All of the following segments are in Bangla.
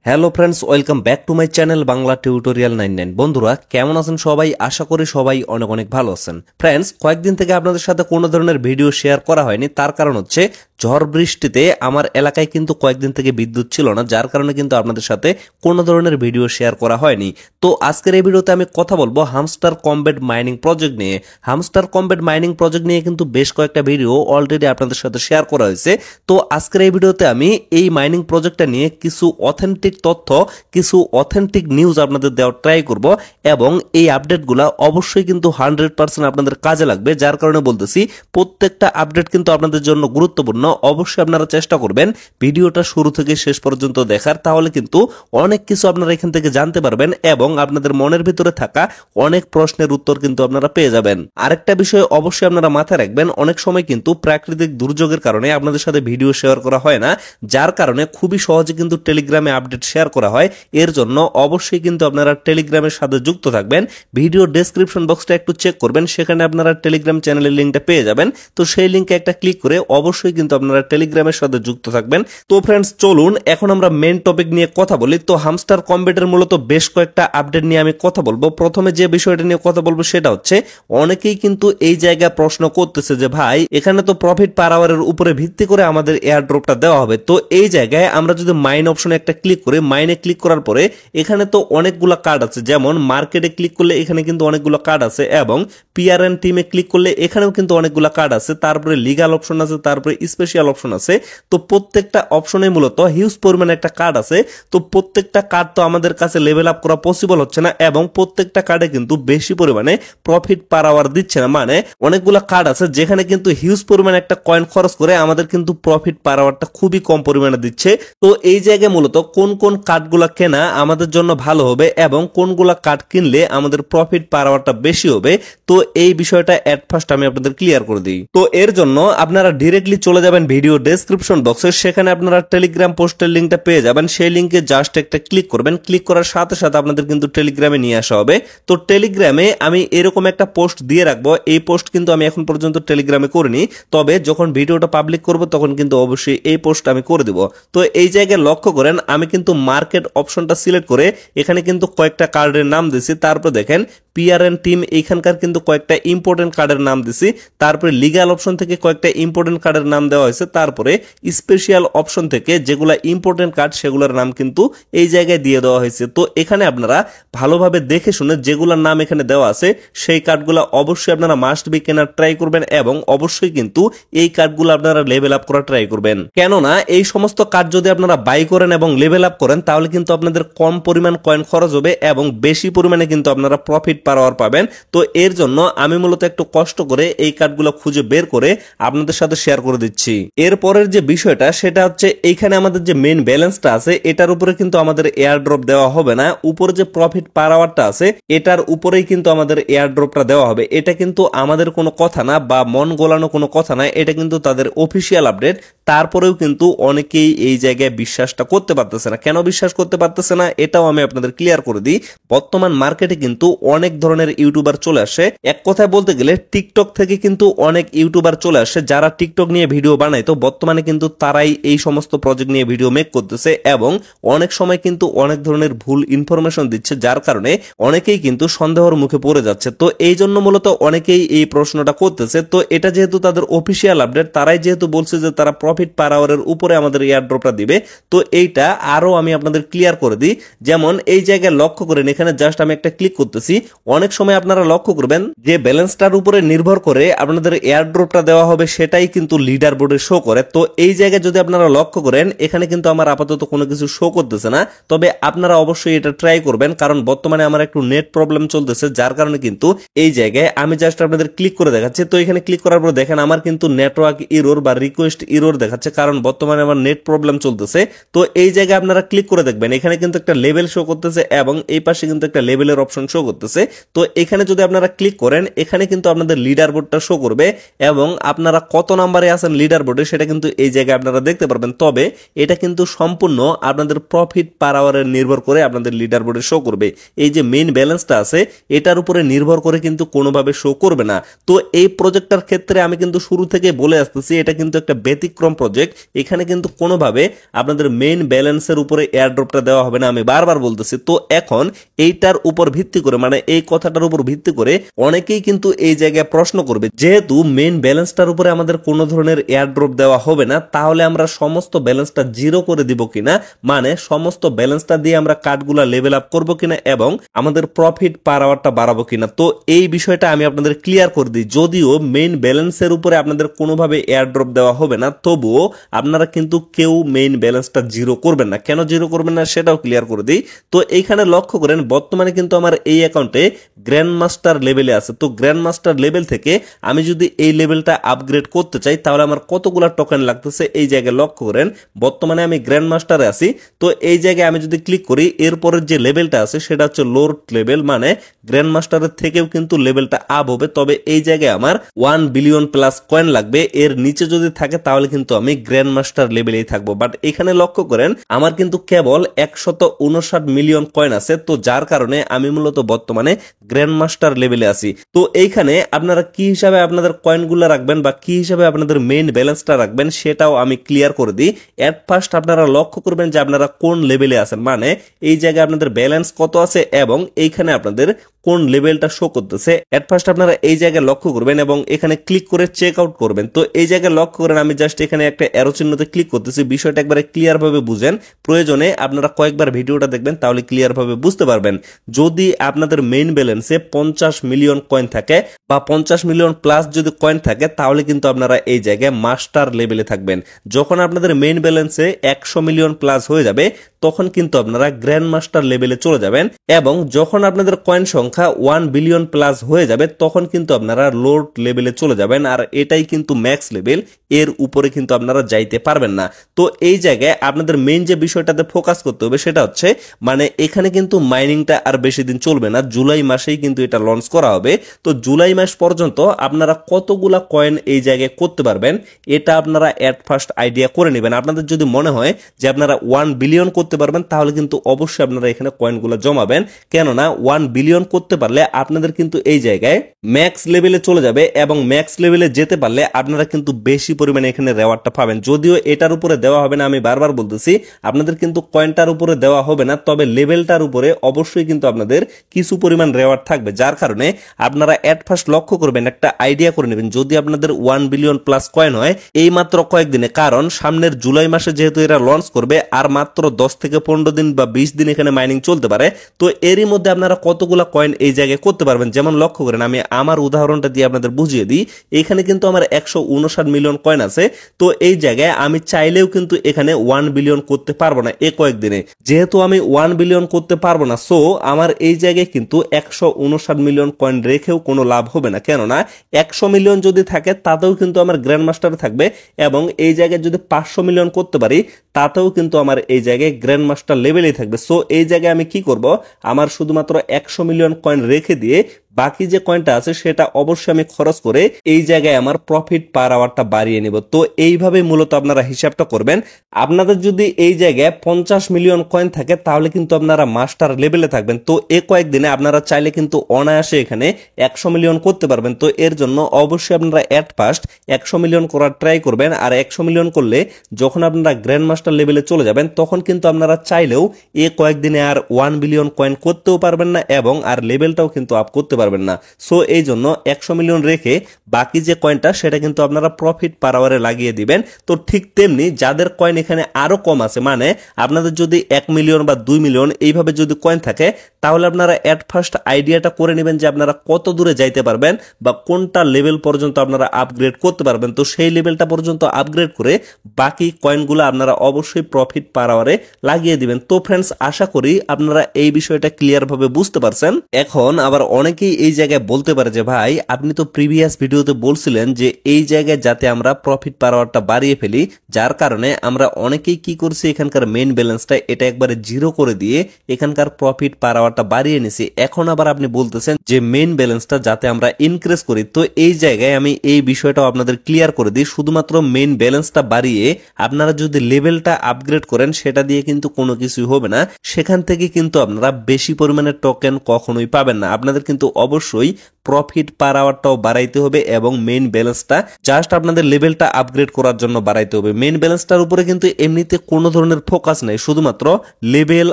Hello friends, welcome back to my channel Bangla tutorial 99। বন্ধুরা কেমন আছেন সবাই? আশা করি সবাই অনেক অনেক ভালো আছেন। ফ্রেন্ডস, কয়েকদিন থেকে আপনাদের সাথে কোনো ধরনের ভিডিও শেয়ার করা হয়নি, তার কারণ হচ্ছে ঝড় বৃষ্টিতে আমার এলাকায় কিন্তু কয়েকদিন থেকে বিদ্যুৎ ছিল না, যার কারণে কিন্তু আপনাদের সাথে কোনো ধরনের ভিডিও শেয়ার করা হয়নি। তো আজকের এই ভিডিওতে আমি কথা বলবো হামস্টার কমব্যাট মাইনিং প্রজেক্ট নিয়ে। হামস্টার কমব্যাট মাইনিং প্রজেক্ট নিয়ে কিন্তু বেশ কয়েকটা ভিডিও অলরেডি আপনাদের সাথে শেয়ার করা হয়েছে। তো আজকের এই ভিডিওতে আমি এই মাইনিং প্রজেক্টটা নিয়ে কিছু অথেন্টিক তথ্য, কিছু অথেন্টিক নিউজ আপনাদের দেওয়ার ট্রাই করব, এবং এই আপডেটগুলো অবশ্যই কিন্তু 100% আপনাদের কাজে লাগবে। যার কারণে বলতেছি প্রত্যেকটা আপডেট কিন্তু আপনাদের জন্য গুরুত্বপূর্ণ। অবশ্যই আপনারা চেষ্টা করবেন ভিডিওটা শুরু থেকে শেষ পর্যন্ত দেখার, তাহলে কিন্তু অনেক কিছু আপনারা এখান থেকে জানতে পারবেন এবং আপনাদের মনের ভিতরে থাকা অনেক প্রশ্নের উত্তর কিন্তু আপনারা পেয়ে যাবেন। আরেকটা বিষয় অবশ্যই আপনারা মাথায় রাখবেন, অনেক সময় কিন্তু প্রাকৃতিক দুর্যোগের কারণে আপনাদের সাথে ভিডিও শেয়ার করা হয় না, যার কারণে খুবই সহজে কিন্তু টেলিগ্রামে আপডেট শেয়ার করা হয়। এর জন্য অবশ্যই কিন্তু আপনারা টেলিগ্রামের সাথে যুক্ত থাকবেন। ভিডিও ডেসক্রিপশন বক্সটা একটু চেক করবেন, সেখানে আপনারা টেলিগ্রাম চ্যানেলের লিঙ্কটা পেয়ে যাবেন। তো সেই লিঙ্কে একটা ক্লিক করে অবশ্যই কিন্তু আপনারা টেলিগ্রামের সাথে যুক্ত থাকবেন। তো ফ্রেন্ডস, চলুন এখন আমরা মেন টপিক নিয়ে কথা বলি। তো হামস্টার কমব্যাটের মূলত বেশ কয়েকটা আপডেট নিয়ে আমি কথা বলবো। প্রথমে যে বিষয়টা নিয়ে কথা বলবো সেটা হচ্ছে, অনেকেই কিন্তু এই জায়গায় প্রশ্ন করতেছে যে ভাই, এখানে তো প্রফিট পার আওয়ারের উপরে ভিত্তি করে আমাদের এয়ার ড্রপটা দেওয়া হবে। তো এই জায়গায় আমরা যদি মাইন অপশনে একটা ক্লিক করে মাইনে ক্লিক করার পরে এখানে তো অনেকগুলো কার্ড আছে, যেমন মার্কেটে ক্লিক করলে এখানে কিন্তু অনেকগুলো কার্ড আছে, এবং পিআরএন টিমে ক্লিক করলে এখানেও কিন্তু অনেকগুলো কার্ড আছে, তারপরে লিগাল অপশন আছে, তারপরে স্পেশাল অপশন আছে। তো প্রত্যেকটা অপশনে মূলত হিউজ পরিমাণে একটা কার্ড আছে। তো প্রত্যেকটা কার্ড তো আমাদের কাছে লেভেল আপ করা পসিবল হচ্ছে না, এবং প্রত্যেকটা কার্ডে কিন্তু বেশি পরিমাণে প্রফিট পার আওয়ার দিচ্ছে না। মানে অনেকগুলো কার্ড আছে যেখানে কিন্তু হিউজ পরিমাণে একটা কয়েন খরচ করে আমাদের কিন্তু প্রফিট পার আওয়ারটা খুবই কম পরিমাণে দিচ্ছে। তো এই জায়গায় মূলত কোন কোন কার্ডগুলো কেনা আমাদের জন্য ভালো হবে এবং কোনগুলা কার্ড কিনলে আমাদের প্রফিট পার আওয়ারটা বেশি হবে, তো এই বিষয়টা এট ফার্স্ট আমি আপনাদের ক্লিয়ার করে দিই। তো এর জন্য আপনারা ডিরেক্টলি চলে যাবেন ভিডিও ডেসক্রিপশন বক্সে, সেখানে আপনারা টেলিগ্রাম পোস্টের লিঙ্কটা পেয়ে যাবেন। সেই লিঙ্কে জাস্ট একটা ক্লিক করবেন, ক্লিক করার সাথে সাথে আপনাদের কিন্তু টেলিগ্রামে নিয়ে আসা হবে। তো টেলিগ্রামে আমি এরকম একটা পোস্ট দিয়ে রাখবো। এই পোস্ট কিন্তু আমি এখন পর্যন্ত টেলিগ্রামে করিনি, তবে যখন ভিডিওটা পাবলিক করব তখন কিন্তু অবশ্যই এই পোস্ট আমি করে দিব। তো এই জায়গায় লক্ষ্য করেন, আমি কিন্তু মার্কেট অপশনটা সিলেক্ট করে এখানে কিন্তু কয়েকটা কার্ডের নাম দিছি। তারপর দেখেন পিআরএন টিম, এইখানকার কিন্তু কয়েকটা ইম্পর্টেন্ট কার্ডের নাম দিছি। তারপরে লিগাল অপশন থেকে কয়েকটা ইম্পর্টেন্ট কার্ডের নাম দেওয়া হয়েছে। তারপরে স্পেশাল অপশন থেকে যেগুলা ইম্পর্টেন্ট কার্ড সেগুলোর নাম কিন্তু এই জায়গায় দিয়ে দেওয়া হয়েছে। তো এখানে আপনারা ভালোভাবে দেখে শুনে যেগুলোর নাম এখানে দেওয়া আছে সেই কার্ডগুলো অবশ্যই আপনারা মাস্ট বি কেনার ট্রাই করবেন, এবং অবশ্যই কিন্তু এই কার্ডগুলো আপনারা লেভেল আপ করার ট্রাই করবেন। কেননা এই সমস্ত কার্ড যদি আপনারা বাই করেন এবং লেভেল আপ করেন, তাহলে কিন্তু আপনাদের কম পরিমাণ কয়েন খরচ হবে এবং বেশি পরিমাণে কিন্তু আপনারা প্রফিট পার আওয়ার পাবেন। তো এর জন্য আমি মূলত একটু কষ্ট করে এই কার্ডগুলো খুঁজে বের করে আপনাদের সাথে শেয়ার করে দিচ্ছি। এরপরের যে বিষয়টা সেটা হচ্ছে, এইখানে আমাদের যে মেইন ব্যালেন্সটা আছে এটার উপরে কিন্তু আমাদের এয়ার ড্রপ দেওয়া হবে না। উপরে যে প্রফিট পার আওয়ারটা আছে এটার উপরেই কিন্তু আমাদের এয়ার ড্রপটা দেওয়া হবে। এটা কিন্তু আমাদের কোনো কথা না বা মন গোলানো কোনো কথা না, এটা কিন্তু তাদের অফিসিয়াল আপডেট। তারপরেও কিন্তু অনেকেই এই জায়গায় বিশ্বাসটা করতে পারতেছে না। কেন বিশ্বাস করতে পারতেছে না এটাও আমি আপনাদের ক্লিয়ার করে দিই। বর্তমান মার্কেটে কিন্তু অনেক ধরনের ইউটিউবার চলে আসে। এক কথায় বলতে গেলে টিকটক থেকে কিন্তু অনেক ইউটিউবার চলে আসে, যারা টিকটক নিয়ে ভিডিও বানায়। তো বর্তমানে কিন্তু তারাই এই সমস্ত প্রজেক্ট নিয়ে ভিডিও মেক করতেছে, এবং অনেক সময় কিন্তু অনেক ধরনের ভুল ইনফরমেশন দিচ্ছে, যার কারণে অনেকেই কিন্তু সন্দেহের মুখে পড়ে যাচ্ছে। তো এই জন্য মূলত অনেকেই এই প্রশ্নটা করতেছে। তো এটা যেহেতু তাদের অফিসিয়াল আপডেট, তারাই যেহেতু বলছে যে তারা প্রফিট পার আওয়ারের উপরে আমাদের এয়ার ড্রপটা দিবে, তো এইটা আরো আমি আপনাদের ক্লিয়ার করে দিই। যেমন এই জায়গায় লক্ষ্য করেন, এখানে জাস্ট আমি একটা ক্লিক করতেছি। অনেক সময় আপনারা লক্ষ্য করবেন যে ব্যালেন্সটার উপরে নির্ভর করে আপনাদের এয়ার ড্রপটা দেওয়া হবে সেটাই কিন্তু লিডার বোর্ডে শো করে। তো এই জায়গায় যদি আপনারা লক্ষ্য করেন, এখানে কিন্তু আমার আপাতত কোনো কিছু শো করতেছে না, তবে আপনারা অবশ্যই এটা ট্রাই করবেন, কারণ বর্তমানে আমার একটু নেট প্রবলেম চলতেছে, যার কারণে কিন্তু এই জায়গায় আমি জাস্ট আপনাদের ক্লিক করে দেখাচ্ছি। তো এখানে ক্লিক করার পর দেখেন আমার কিন্তু নেটওয়ার্ক ইরোর বা রিকোয়েস্ট ইরোর দেখাচ্ছে, কারণ বর্তমানে আমার নেট প্রবলেম চলতেছে। তো এই জায়গায় আপনারা ক্লিক করে দেখবেন, এখানে কিন্তু একটা লেভেল শো করতেছে এবং এই পাশে কিন্তু একটা লেভেলের অপশন শো করতেছে। তো এখানে যদি আপনারা ক্লিক করেন, এখানে কিন্তু আপনাদের লিডার বোর্ডটা শো করবে, এবং আপনারা কত নাম্বারে আছেন লিডার বোর্ডে সেটা কিন্তু এই জায়গায় আপনারা দেখতে পারবেন। তবে এটা কিন্তু সম্পূর্ণ আপনাদের প্রফিট পার আওয়ারের নির্ভর করে আপনাদের লিডার বোর্ডে শো করবে। এই যে মেইন ব্যালেন্সটা আছে এটার উপরে নির্ভর করে কিন্তু কোনোভাবে শো করবে না। তো এই প্রজেক্টটার ক্ষেত্রে আমি কিন্তু শুরু থেকে বলে আসতেছি, এটা কিন্তু একটা ব্যতিক্রম প্রজেক্ট। এখানে কিন্তু কোনোভাবে আপনাদের মেইন ব্যালেন্সের উপরে উপরে এয়ারড্রপটা দেওয়া হবে না, আমি বারবার বলতেছি। তো এখন এইটার উপর ভিত্তি করে, মানে এই কথাটার উপর ভিত্তি করে অনেকেই কিন্তু এই জায়গায় প্রশ্ন করবে, যেহেতু মেইন ব্যালেন্সটার উপরে আমাদের কোনো ধরনের এয়ারড্রপ দেওয়া হবে না, তাহলে আমরা সমস্ত ব্যালেন্সটা জিরো করে দিব কিনা, মানে সমস্ত ব্যালেন্সটা দিয়ে আমরা কার্ডগুলা লেভেল আপ করবো কিনা এবং আমাদের প্রফিট পার আওয়ারটা বাড়াবো কিনা। তো এই বিষয়টা আমি আপনাদের ক্লিয়ার করে দিই। যদিও মেইন ব্যালেন্সের উপরে আপনাদের কোনোভাবে এয়ারড্রপ দেওয়া হবে না, তবুও আপনারা কিন্তু কেউ মেইন ব্যালেন্সটা জিরো করবেন না। কেন জিরো করবেন না সেটাও ক্লিয়ার করে দিই। তো এইখানে লক্ষ্য করেন, বর্তমানে কিন্তু আমার এই অ্যাকাউন্টে গ্র্যান্ড মাস্টার লেভেলে আছে। তো গ্র্যান্ড মাস্টার লেভেল থেকে আমি যদি এই লেভেলটা আপগ্রেড করতে চাই, তাহলে আমার কতগুলা টোকেন লাগতেছে এই জায়গায় লক্ষ্য করেন। বর্তমানে আমি গ্র্যান্ড মাস্টারে আছি। তো এই জায়গায় আমি যদি ক্লিক করি, এরপরের যে লেভেলটা আছে সেটা হচ্ছে লোর লেভেল, মানে গ্র্যান্ড মাস্টারের থেকেও কিন্তু লেভেলটা আপ হবে। তবে এই জায়গায় আমার 1 বিলিয়ন প্লাস কয়েন লাগবে। এর নিচে যদি থাকে তাহলে কিন্তু আমি গ্র্যান্ড মাস্টার লেভেলেই থাকবো। বাট এখানে লক্ষ্য করেন, আমার কিন্তু কেবল 159 মিলিয়ন কয়েন আছে। তো যার কারণে আমি মূলত বর্তমানে গ্র্যান্ড মাস্টার লেভেলে আছি। তো এইখানে আপনারা কি হিসাবে আপনাদের কয়েনগুলো রাখবেন বা কি হিসাবে আপনাদের মেইন ব্যালেন্সটা রাখবেন সেটাও আমি ক্লিয়ার করে দিই। এট ফার্স্ট আপনারা লক্ষ্য করবেন যে আপনারা কোন লেভেলে আছেন, মানে এই জায়গায় আপনাদের ব্যালেন্স কত আছে এবং এইখানে আপনাদের কোন লেভেলটা শো করতেছে। এট ফার্স্ট আপনারা এই জায়গায় লক্ষ্য করবেন এবং এখানে ক্লিক করে চেক আউট করবেন। তো এই জায়গায় লক্ষ্য করেন, আমি জাস্ট এখানে একটা অ্যারো চিহ্নতে ক্লিক করতেছি। বিষয়টা একবারে ক্লিয়ার ভাবে বুঝেন, প্রয়োজনে আপনারা কয়েকবার ভিডিওটা দেখবেন, তাহলে ক্লিয়ার ভাবে বুঝতে পারবেন। যদি আপনাদের মেইন ব্যালেন্সে 50 মিলিয়ন কয়েন থাকে বা 50 মিলিয়ন প্লাস যদি কয়েন থাকে, তাহলে কিন্তু আপনারা এই জায়গায় মাস্টার লেভেলে থাকবেন। যখন আপনাদের মেইন ব্যালেন্সে 100 মিলিয়ন প্লাস হয়ে যাবে, তখন কিন্তু আপনারা গ্র্যান্ড মাস্টার লেভেলে চলে যাবেন এবং যখন আপনাদের কয়েন সংখ্যা 1 বিলিয়ন প্লাস হয়ে যাবে, তখন কিন্তু আপনারা লোড লেভেলে চলে যাবেন। আর এটাই কিন্তু ম্যাক্স লেভেল, এর উপরে কিন্তু আপনারা যাইতে পারবেন না। তো এই জায়গায় আপনাদের মেইন যে বিষয়টাতে ফোকাস করতে হবে সেটা হচ্ছে, মানে এখানে কিন্তু মাইনিংটা আর বেশি দিন চলবে না, জুলাই মাসেই কিন্তু এটা লঞ্চ করা হবে। তো জুলাই মাস পর্যন্ত আপনারা কতগুলা কয়েন এই জায়গায় করতে পারবেন এটা আপনারা এট ফার্স্ট আইডিয়া করে নেবেন। আপনাদের যদি মনে হয় যে আপনারা 1 বিলিয়ন করতে পারবেন, তাহলে কিন্তু অবশ্যই আপনারা এখানে কয়েনগুলো জমাবেন। কেননা 1 বিলিয়ন করতে পারলে আপনাদের কিন্তু এই জায়গায় ম্যাক্স লেভেলে চলে যাবে এবং ম্যাক্স লেভেলে যেতে পারলে আপনারা কিন্তু বেশি পরিমাণে এখানে রেওয়ার্ডটা পাবেন। যদিও এটার উপরে দেওয়া হবে না, আমি বারবার বলতেছি, আপনাদের কিন্তু কয়েনটার উপরে দেওয়া হবে না, তবে লেভেলটার উপরে অবশ্যই কিন্তু আপনাদের কিছু পরিমাণ রেওয়ার্ড থাকবে। যার কারণে আপনারা এট ফার্স্ট লক্ষ্য করবেন, একটা আইডিয়া করে নেবেন, যদি আপনাদের 1 বিলিয়ন প্লাস কয়েন হয় এই মাত্র কয়েকদিনে, কারণ সামনের জুলাই মাসে যেহেতু এরা লঞ্চ করবে, আর মাত্র 10 থেকে 15 দিন বা 20 দিন এখানে মাইনিং চলতে পারে। তো এরই মধ্যে আপনারা কতগুলা কয়েন এই জায়গায় করতে পারবেন। যেমন লক্ষ্য করেন, আমি আমার উদাহরণটা দিয়ে আপনাদের বুঝিয়ে দিই। এখানে কিন্তু আমার 159 মিলিয়ন কয়েন আছে। তো এই জায়গায় আমি চাইলেও কিন্তু এখানে 1 বিলিয়ন করতে পারবো না এই কয়েকদিনে। যেহেতু আমি 1 বিলিয়ন করতে পারবো না, সো আমার এই জায়গায় কিন্তু 159 মিলিয়ন কয়েন রেখেও কোনো লাভ হবে না। কেননা 100 মিলিয়ন যদি থাকে তাতেও কিন্তু আমার গ্র্যান্ড মাস্টার থাকবে এবং এই জায়গায় যদি 500 মিলিয়ন করতে পারি তাতেও কিন্তু আমার এই জায়গায় গ্র্যান্ড মাস্টার লেভেলেই থাকবে। সো এই জায়গায় আমি কি করব, আমার শুধুমাত্র 100 মিলিয়ন কয়েন রেখে দিয়ে বাকি যে কয়েনটা আছে সেটা অবশ্যই আমি খরচ করে এই জায়গায় আমার প্রফিট পার আওয়ারটা বাড়িয়ে নিব। তো এইভাবে মূলত আপনারা হিসাবটা করবেন। আপনাদের যদি এই জায়গায় 50 মিলিয়ন কয়েন থাকে তাহলে কিন্তু আপনারা মাস্টার লেভেলে থাকবেন। তো এই কয়েকদিনে আপনারা চাইলে কিন্তু অনায়াসে এখানে 100 মিলিয়ন করতে পারবেন। তো এর জন্য অবশ্যই আপনারা এট ফার্স্ট 100 মিলিয়ন করার ট্রাই করবেন। আর 100 মিলিয়ন করলে যখন আপনারা গ্র্যান্ড মাস্টার লেভেলে চলে যাবেন, তখন কিন্তু আপনারা চাইলেও এই কয়েকদিনে আর 1 বিলিয়ন কয়েন করতেও পারবেন না এবং আর লেভেলটাও কিন্তু আপ করতে পারবেন না। সো এই জন্য 100 মিলিয়ন রেখে বাকি যে কয়েনটা সেটা কিন্তু আপনারা প্রফিট পার আওয়ারে লাগিয়ে দিবেন। তো ঠিক তেমনি যাদের কয়েন এখানে আরো কম আছে, মানে আপনাদের যদি 1 মিলিয়ন বা 2 মিলিয়ন এইভাবে যদি কয়েন থাকে, তাহলে আপনারা এট ফার্স্ট আইডিয়াটা করে নেবেন যে আপনারা কত দূরে যাইতে পারবেন বা কোনটা লেভেল পর্যন্ত আপনারা আপগ্রেড করতে পারবেন। তো সেই লেভেলটা পর্যন্ত আপগ্রেড করে বাকি কয়েনগুলো আপনারা অবশ্যই প্রফিট পার আওয়ারে লাগিয়ে দিবেন। তো ফ্রেন্ডস, আশা করি আপনারা এই বিষয়টা ক্লিয়ার ভাবে বুঝতে পারছেন। এখন আবার অনেকেই এই জায়গায় বলতে পারে যে ভাই, আপনি তো প্রিভিয়াস ভিডিওতে বলছিলেন যে এই জায়গায় যাতে আমরা প্রফিট পার আওয়ারটা বাড়িয়ে ফেলি, যার কারণে আমরা অনেকেই কি করছি, এখানকার মেইন ব্যালেন্সটা এটা একবারে জিরো করে দিয়ে এখানকার প্রফিট পার আওয়ারটা বাড়িয়ে নিছি। এখন আবার আপনি বলতেছেন যে মেইন ব্যালেন্সটা যাতে আমরা ইনক্রিজ করি। তো এই জায়গায় আমি এই বিষয়টাও আপনাদের ক্লিয়ার করে দিই। শুধুমাত্র মেইন ব্যালেন্সটা বাড়িয়ে আপনারা যদি লেভেলটা আপগ্রেড করেন, সেটা দিয়ে কিন্তু কোনো কিছুই হবে না। সেখান থেকে কিন্তু আপনারা বেশি পরিমাণে টোকেন কখনোই পাবেন না। আপনাদের কিন্তু অবশ্যই প্রফিট পার আওয়ারটাও বাড়াইতে হবে এবং মেইন ব্যালেন্সটা জাস্ট আপনাদের লেভেলটা আপগ্রেড করার জন্য বাড়াইতে হবে। মেইন ব্যালেন্সটার উপরে কিন্তু এমনিতে কোনো ধরনের ফোকাস নেই, শুধুমাত্র লেভেল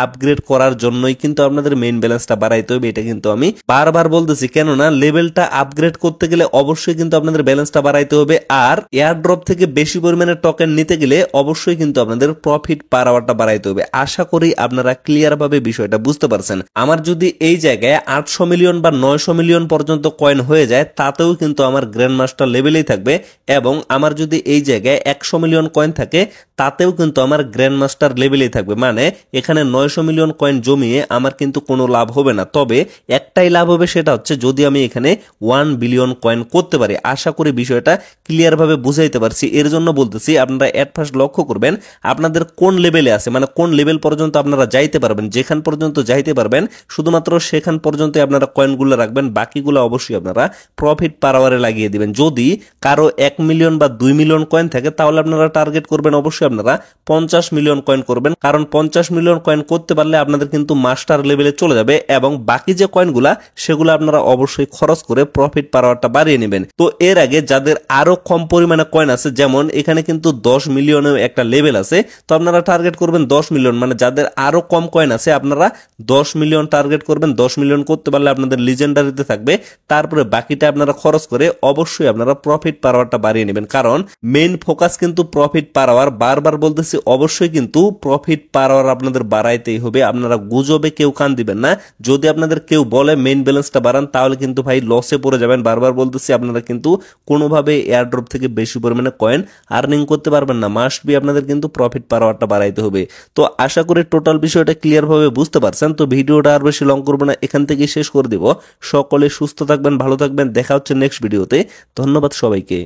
আপগ্রেড করার জন্যই কিন্তু আপনাদের মেইন ব্যালেন্সটা বাড়াইতে হবে। এটা কিন্তু আমি বারবার বলতেছি, কেননা লেভেলটা আপগ্রেড করতে গেলে অবশ্যই কিন্তু আপনাদের ব্যালেন্সটা বাড়াইতে হবে, আর এয়ার ড্রপ থেকে বেশি পরিমাণে টোকেন নিতে গেলে অবশ্যই কিন্তু আপনাদের প্রফিট পার আওয়ারটা বাড়াইতে হবে। আশা করি আপনারা ক্লিয়ার ভাবে বিষয়টা বুঝতে পারছেন। আমার যদি এই জায়গায় 800 মিলিয়ন বা 900 মিলিয়ন পর্যন্ত কয়েন হয়ে যায়, তাতেও কিন্তু আমার গ্র্যান্ড মাস্টার লেভেলেই থাকবে, এবং আমার যদি এই জায়গায় 100 মিলিয়ন কয়েন থাকে, তাতেও কিন্তু আমার গ্র্যান্ড মাস্টার লেভেলেই থাকবে। মানে এখানে 900 মিলিয়ন কয়েন জমিয়ে আমার কিন্তু কোনো লাভ হবে না। তবে একটাই লাভ হবে, সেটা হচ্ছে যদি আমি এখানে 1 বিলিয়ন কয়েন করতে পারি। আশা করি বিষয়টা ক্লিয়ার ভাবে বুঝাইতে পারছি। এর জন্য বলতেছি, আপনারা এট ফার্স্ট লক্ষ্য করবেন আপনাদের কোন লেভেলে আছে, মানে কোন লেভেল পর্যন্ত আপনারা যাইতে পারবেন। যেখান পর্যন্ত যাইতে পারবেন শুধুমাত্র সেখান পর্যন্ত আপনারা কয়েনগুলো রাখবেন, বাকিগুলো অবশ্যই আপনারা প্রফিট পার আওয়ারে লাগিয়ে দিবেন। যদি কারো 1 মিলিয়ন বা 2 মিলিয়ন কয়েন থাকে, তাহলে আপনারা টার্গেট করবেন অবশ্যই আপনারা 50 মিলিয়ন কয়েন করবেন, কারণ 50 মিলিয়ন কয়েন করতে পারলে আপনাদের কিন্তু মাস্টার লেভেলে চলে যাবে, এবং বাকি যে কয়েনগুলা সেগুলো আপনারা অবশ্যই খরচ করে প্রফিট পার আওয়ারটা বাড়িয়ে নেবেন। তো এর আগে যাদের আরো কম পরিমাণে কয়েন আছে, যেমন এখানে কিন্তু 10 মিলিয়নের একটা লেভেল আছে, তো আপনারা টার্গেট করবেন 10 মিলিয়ন, মানে যাদের আরো কম কয়েন আছে আপনারা 10 মিলিয়ন টার্গেট করবেন। 10 মিলিয়ন করতে পারলে আপনাদের লিজেন্ডারিতে থাকবে, তারপরে বাকিটা আপনারা খরচ করে অবশ্যই আপনারা প্রফিট পার আওয়ারটা বাড়িয়ে নেবেন, কারণ মেইন ফোকাস কিন্তু প্রফিট পার আওয়ার। বারবার বলতেছি, অবশ্যই কিন্তু প্রফিট পার আওয়ার আপনাদের বাড়াইতেই হবে। আপনারা গুজবে কেউ কান দিবেন না। যদি আপনাদের কেউ বলে মেইন ব্যালেন্সটা বাড়ান, তাহলে কিন্তু ভাই লসে পড়ে যাবেন। বারবার বলতেছি, আপনারা কিন্তু কোনোভাবে এয়ারড্রপ থেকে বেশি পরিমাণে কয়েন আর্নিং করতে পারবেন না। মাস্ট বি আপনাদের কিন্তু প্রফিট পার আওয়ারটা বাড়াইতে হবে। তো আশা করি টোটাল বিষয়টা ক্লিয়ার ভাবে বুঝতে পারছেন। তো ভিডিওটা আর বেশি লং করবো না, এখান থেকে শেষ করে দিব। সকলে সুস্থ থাকবেন, ভালো থাকবেন, দেখা হচ্ছে নেক্সট ভিডিওতে। ধন্যবাদ সবাইকে।